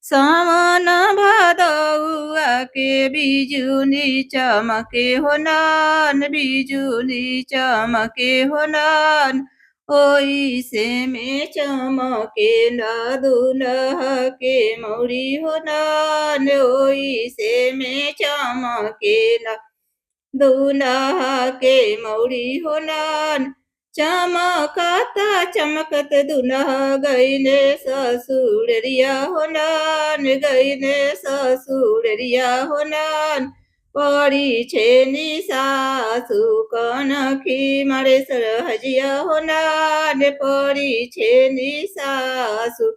सावन भादौआ के बिजुली चमके हो नान, बिजुली चमके हो नान। ओइसे में चमके ना दुल्हा के मौरी हो नान, ओइसे में चमके ना दुल्हा के मौरी हो नान। चमकता चमकत दुल्हा गइले ससुररिया हो नान, गइले ससुररिया हो नान। पड़ी छेनी सासु कनखी मारे सरहजिया हो नान, पड़ी छेनी सासु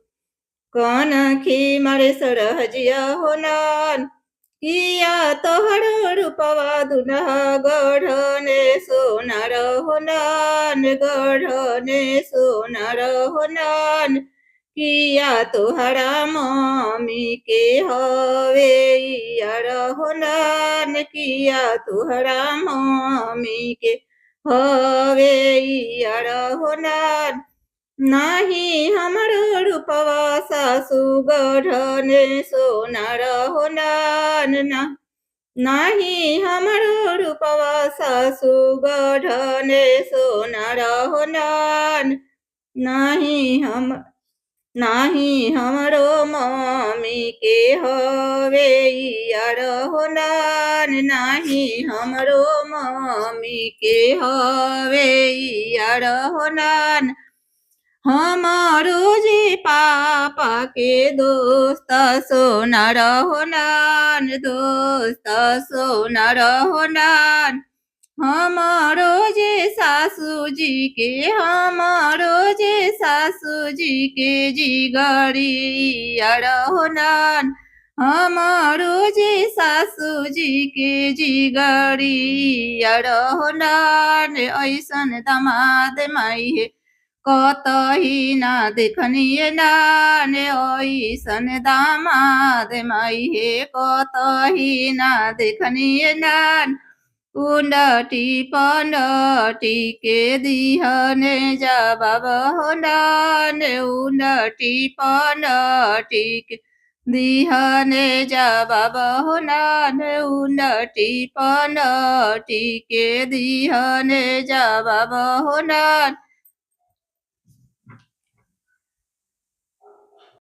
कनखी मारे सरहजिया हो नान। किया तोहरो रूपवा दुल्हा गढ़ने सोनार हो नान, गढ़ने सोनार हो नान। किया तोहरा मम्मी के हवे यार हो नान, किया तोहरा मम्मी के हवे यार हो नान। नाही हमरो रूपवा सासु गढ़ने सोनार हो नान, नाही हमरो रूपवा सासु गढ़ने सोनार हो नान। नाही हमरो मम्मी के हवे यार हो नान, नाही हमरो मम्मी के हवे यार हो नान। हमारो जे पापा के दोस्त सोनार हो नान, दोस्त सोनार हो नान। हमारो जे सासू जी के, हमारो जे सासू जी के जिगरी यार हो नान, हमारो जे सासू जी के जिगरी यार हो नान। ऐसन दामाद माई हे कतही ना देखनिए नान, ऐसन दामाद माई हे कतही ना देखनिए नान। उन्नति पन्नति के दिहने जवाब हो नान, उन्नति पन्नति के दिहने जवाब हो नान, उन्नति पन्नति के दिहने जवाब हो नान।